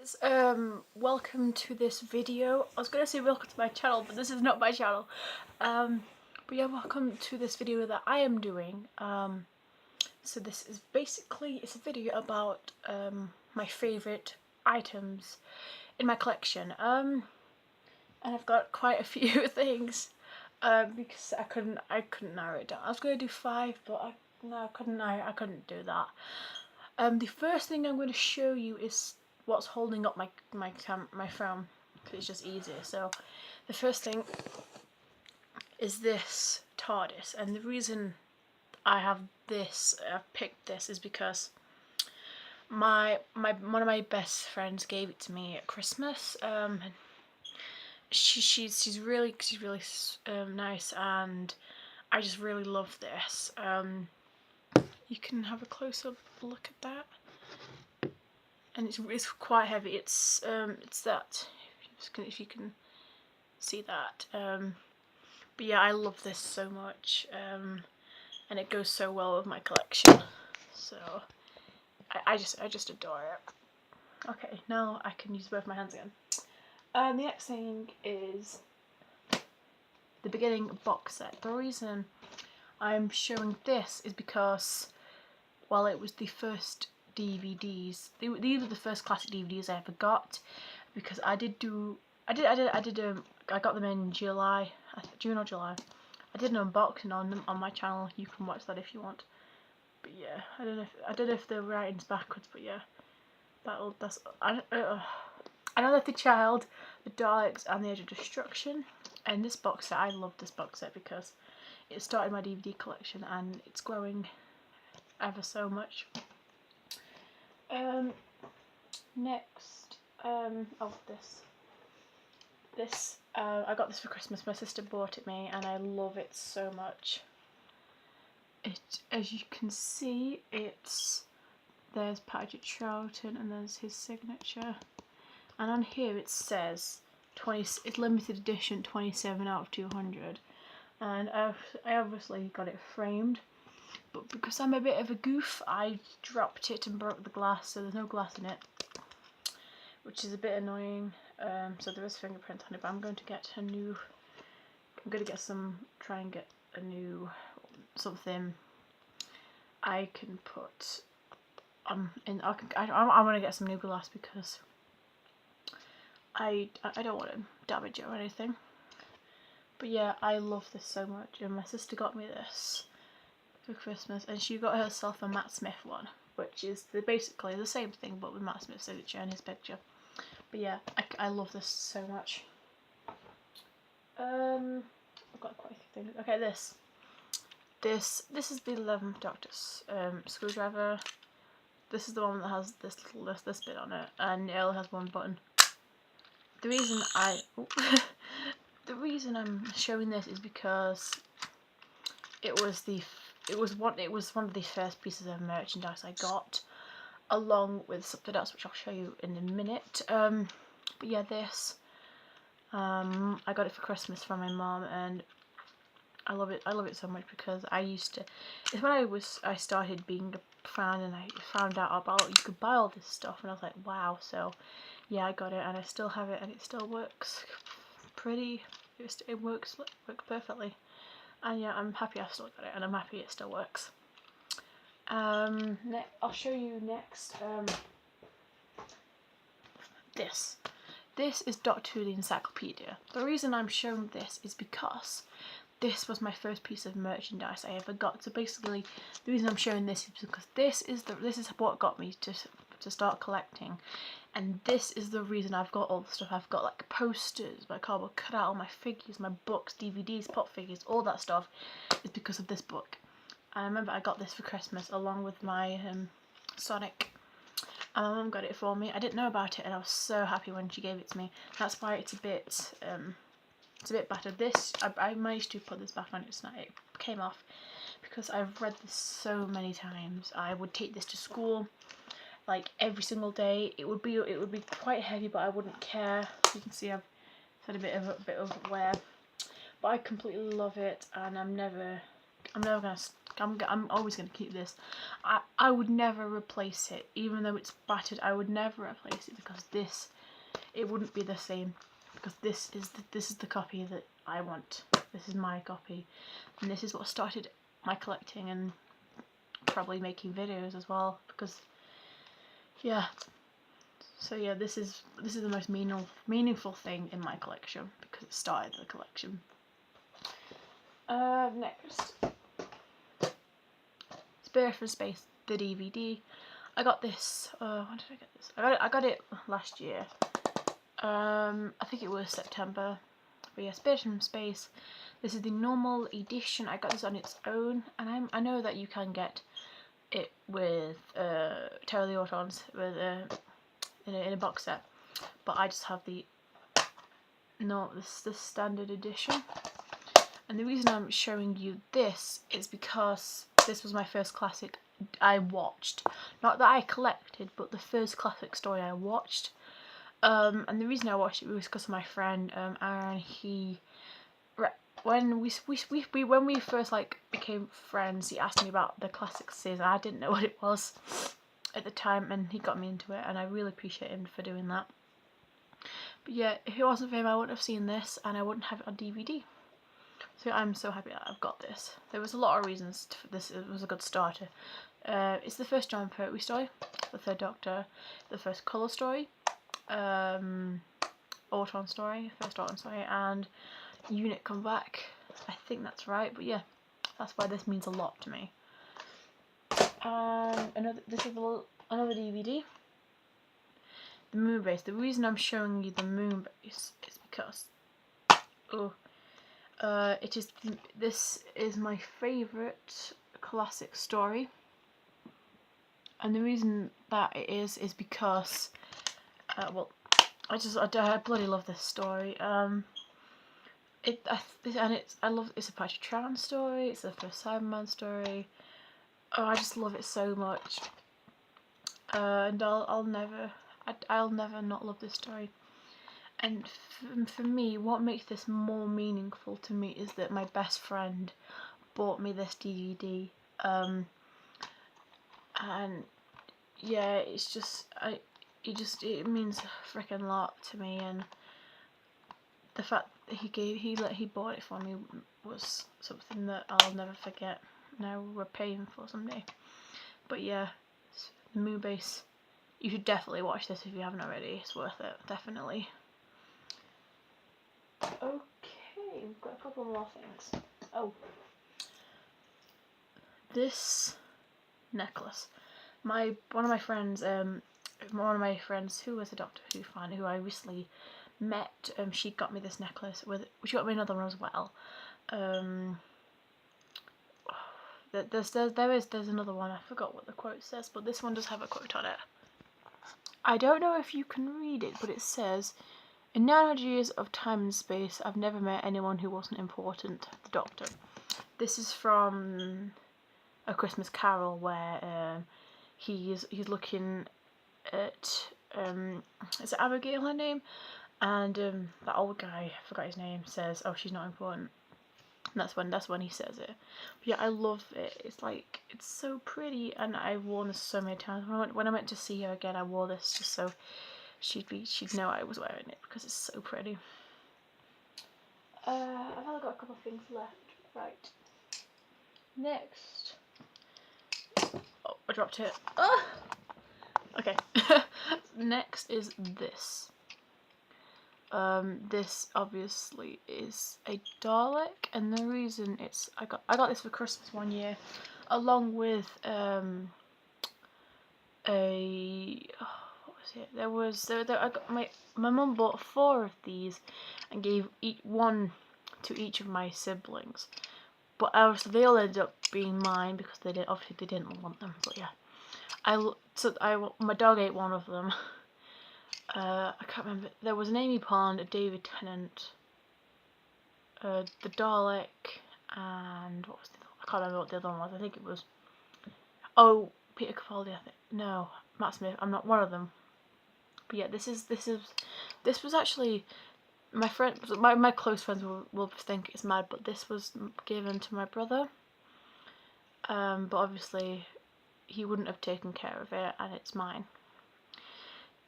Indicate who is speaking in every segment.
Speaker 1: guys, welcome to this video. I was gonna say welcome to my channel, but this is not my channel. But yeah, welcome to this video that I am doing. So this is basically, it's a video about my favourite items in my collection. And I've got quite a few things because I couldn't narrow it down. I was gonna do 5, but I couldn't do that. The first thing I'm going to show you is what's holding up my phone, because it's just easier. So the first thing is this TARDIS, and the reason I have this, I've picked this, is because one of my best friends gave it to me at Christmas. She's really nice, and I just really love this. You can have a close-up look at that. And it's quite heavy. It's that, if you can see that. But yeah, I love this so much, and it goes so well with my collection. So I just adore it. Okay, now I can use both my hands again. The next thing is the beginning box set. The reason I'm showing this is because, well, it was the first DVDs. These were the first classic DVDs I ever got, because I got them in July, June or July. I did an unboxing on them on my channel. You can watch that if you want. But yeah, I don't know if the writing's backwards, but yeah, that's Another the Child, the Daleks, and the Edge of Destruction. And this box set, I love this box set because it started my DVD collection, and it's growing ever so much. Next, this I got this for Christmas. My sister bought it me, and I love it so much. It, as you can see, there's Patrick Troughton, and there's his signature, and on here it says it's limited edition, 27 out of 200, and I obviously got it framed. But because I'm a bit of a goof, I dropped it and broke the glass, so there's no glass in it, which is a bit annoying. So there is fingerprint on it, but I'm going to get a new. Try and get a new something I can put in. I want to get some new glass because I don't want to damage it or anything. But yeah, I love this so much, and my sister got me this for Christmas, and she got herself a Matt Smith one, which is basically the same thing but with Matt Smith's signature and his picture. But yeah, I love this so much. I've got quite a few things. Okay, this is the 11th Doctor's screwdriver. This is the one that has this bit on it, and it only has one button. The reason the reason I'm showing this is because it was one of the first pieces of merchandise I got, along with something else which I'll show you in a minute. But yeah, this I got it for Christmas from my mom, and I love it so much because it's when I started being a fan, and I found out about you could buy all this stuff, and I was like, wow. So yeah, I got it, and I still have it, and it still works it works perfectly. And yeah, I'm happy I still got it, and I'm happy it still works. I'll show you next. This is Doctor Who the Encyclopedia. The reason I'm showing this is because this was my first piece of merchandise I ever got. So basically, the reason I'm showing this is because this is what got me to start collecting, and this is the reason I've got all the stuff. I've got like posters, my cardboard cutout, all my figures, my books, DVDs, pop figures, all that stuff is because of this book. I remember I got this for Christmas along with my Sonic, and my mum got it for me. I didn't know about it, and I was so happy when she gave it to me. That's why it's a bit battered. This I managed to put this back on. It came off because I've read this so many times. I would take this to school like every single day. It would be quite heavy, but I wouldn't care. You can see I've had a bit of wear, but I completely love it, and I'm never gonna I'm always going to keep this. I would never replace it, even though it's battered. I would never replace it because it wouldn't be the same. Because this is the copy that I want. This is my copy, and this is what started my collecting and probably making videos as well. Because yeah. So yeah, this is the most meaningful thing in my collection because it started the collection. Next, Spirit from Space, the DVD. I got this. When did I get this? I got it last year. I think it was September. But yeah, Spirit from Space. This is the normal edition. I got this on its own, and I know that you can get it with Terror of the Autons with in a box set, but I just have the standard edition. And the reason I'm showing you this is because this was my first classic I watched. Not that I collected, but the first classic story I watched. And the reason I watched it was because of my friend Aaron. When we first became friends, he asked me about the classic series. I didn't know what it was at the time, and he got me into it, and I really appreciate him for doing that. But yeah, if it wasn't for him, I wouldn't have seen this, and I wouldn't have it on DVD. So I'm so happy that I've got this. There was a lot of reasons for this. It was a good starter. It's the first Jon Pertwee story, the Third Doctor, the first Colour story, Auton story, first Auton story, and Unit come back. I think that's right, but yeah, that's why this means a lot to me. This is another DVD. The Moonbase. The reason I'm showing you the Moonbase is because this is my favourite classic story, and the reason that it is because I bloody love this story. It's a Patrick Troughton story. It's the first Cyberman story. Oh, I just love it so much, and I'll never not love this story. And for me, what makes this more meaningful to me is that my best friend bought me this DVD, and yeah, it's just it means a freaking lot to me, and the fact that he bought it for me was something that I'll never forget. Now we're paying for someday. But yeah, the Moonbase. You should definitely watch this if you haven't already. It's worth it, definitely. Okay, we've got a couple more things. Oh, this necklace. One of my friends who was a Doctor Who fan who I recently met, she got me this necklace she got me another one as well. There's another one. I forgot what the quote says, but this one does have a quote on it. I don't know if you can read it, but it says, "In 900 years of time and space, I've never met anyone who wasn't important." The Doctor. This is from A Christmas Carol, where he's looking at is it Abigail, her name, and that old guy, I forgot his name, says, "Oh, she's not important." And that's when he says it. But yeah, I love it. It's so pretty, and I've worn this so many times. When I went to see her again, I wore this just so she'd know I was wearing it because it's so pretty. I've only got a couple of things left. Right. Next. Oh, I dropped it. Ah! Okay. Next is this. This obviously is a Dalek, and the reason I got this for Christmas one year, along with what was it? I got my mum bought 4 of these, and gave one to each of my siblings, but obviously they all ended up being mine because they didn't want them. But yeah, my dog ate one of them. I can't remember. There was an Amy Pond, a David Tennant, the Dalek, and what was the other one? I can't remember what the other one was. I think it was Peter Capaldi. I think no, Matt Smith. I'm not one of them. But yeah, this was actually my friend. My close friends will think it's mad, but this was given to my brother. but obviously he wouldn't have taken care of it, and it's mine.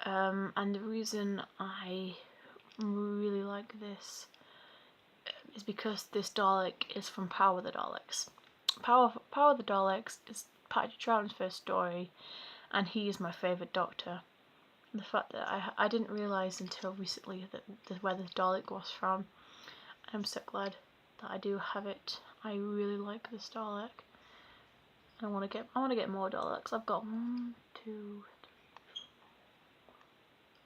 Speaker 1: And the reason I really like this is because this Dalek is from Power of the Daleks. Power of the Daleks is Patrick Troughton's first story, and he is my favourite Doctor. The fact that I didn't realise until recently that where this Dalek was from. I'm so glad that I do have it. I really like this Dalek. I want to get more Daleks. I've got 1, 2, 3.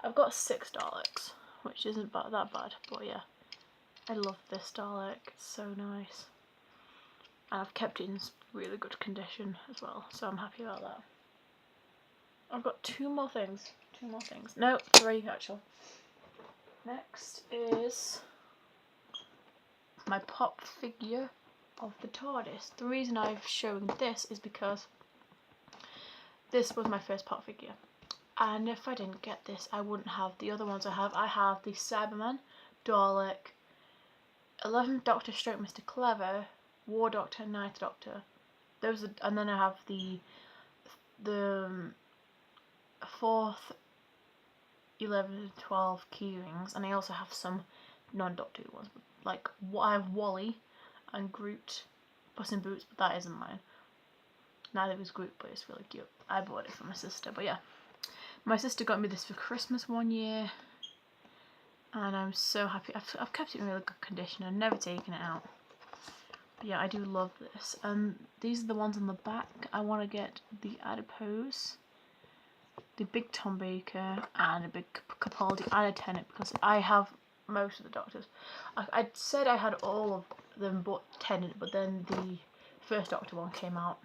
Speaker 1: I've got 6 Daleks, which isn't that bad. But yeah, I love this Dalek. It's so nice, and I've kept it in really good condition as well. So I'm happy about that. I've got 2 more things. 2 more things. No, 3 actually. Next is my pop figure of the TARDIS. The reason I've shown this is because this was my first pop figure, and if I didn't get this, I wouldn't have the other ones I have. I have the Cyberman, Dalek, 11th Doctor stroke Mr. Clever, War Doctor, Ninth Doctor. Those are, and then I have the 4th, 11, 12 keyrings, and I also have some non-Doctor ones. Like, I have Wally and Groot, Puss in Boots, but that isn't mine. Neither is Groot, but it's really cute. I bought it for my sister, but yeah. My sister got me this for Christmas one year, and I'm so happy. I've kept it in really good condition. I've never taken it out. But yeah, I do love this. And these are the ones on the back. I want to get the Adipose, the big Tom Baker, and a big Capaldi and a Tennant, because I have most of the Doctors. I said I had all of them but Tennant, but then the first Doctor one came out.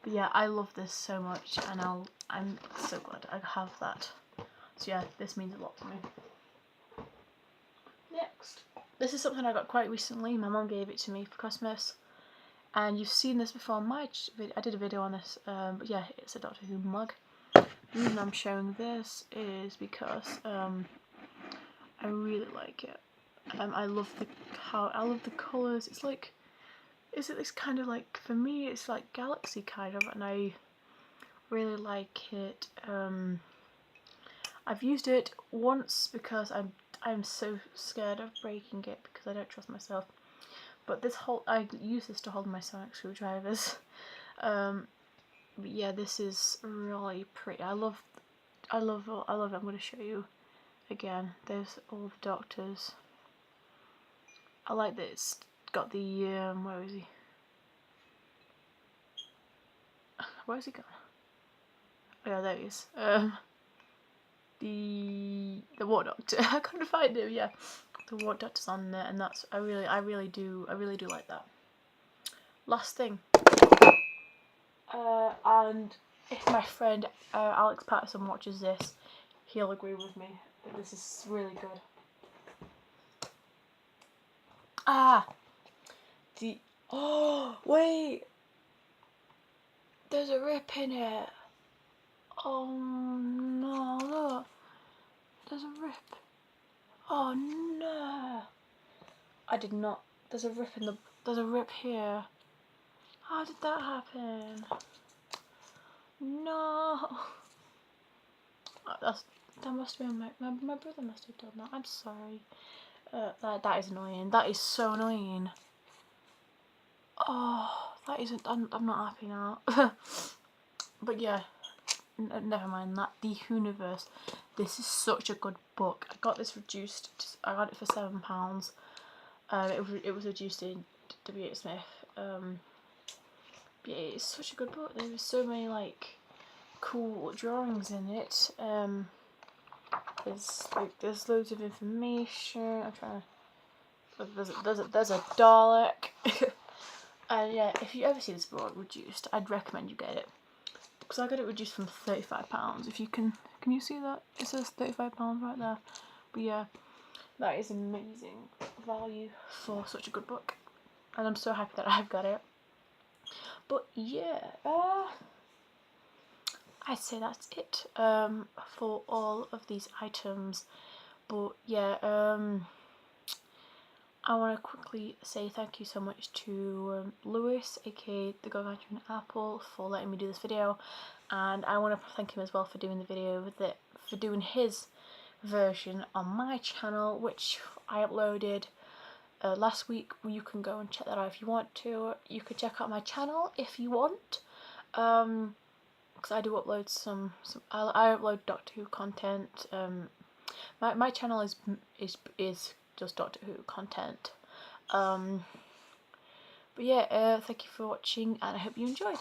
Speaker 1: But yeah, I love this so much, and I'm so glad I have that. So yeah, this means a lot to me. Next, this is something I got quite recently. My mum gave it to me for Christmas, and you've seen this before. I did a video on this, but yeah, it's a Doctor Who mug. The reason I'm showing this is because I really like it. I love the colours. It's like, it's kind of like, for me it's like galaxy kind of, and I really like it. I've used it once because I'm so scared of breaking it because I don't trust myself. But I use this to hold my sonic screwdrivers. But yeah, this is really pretty. I love it. I'm going to show you again. There's all the Doctors. I like that it's got the where is he? Where's he gone? Oh yeah, there he is. The War Doctor. I couldn't find him. Yeah, the War Doctor's on there, and that's I really do like that. Last thing, and if my friend Alex Patterson watches this, he'll agree with me that this is really good. Oh wait, there's a rip in it. Oh no, look, there's a rip. Oh no, I did not. There's a rip here. How did that happen? No. That must have been my brother must have done that. I'm sorry. That is annoying. That is so annoying. Oh, that isn't. I'm not happy now. But yeah, never mind that. The Whoniverse. This is such a good book. I got this reduced. I got it for £7. It was reduced in W.H. Smith. Yeah, it's such a good book. There's so many like cool drawings in it. There's loads of information. I'm trying to. There's a Dalek. And yeah, if you ever see this book reduced, I'd recommend you get it, because I got it reduced from £35. If you can you see that? It says £35 right there. But yeah, that is amazing value for such a good book, and I'm so happy that I've got it. But yeah, I'd say that's it for all of these items. But yeah, I want to quickly say thank you so much to Lewis, aka the Gargantuan Apple, for letting me do this video, and I want to thank him as well for doing the video for doing his version on my channel, which I uploaded last week. You can go and check that out if you want to. You could check out my channel if you want, because I do upload some I upload Doctor Who content. My channel is just Doctor Who content. But yeah, thank you for watching, and I hope you enjoyed.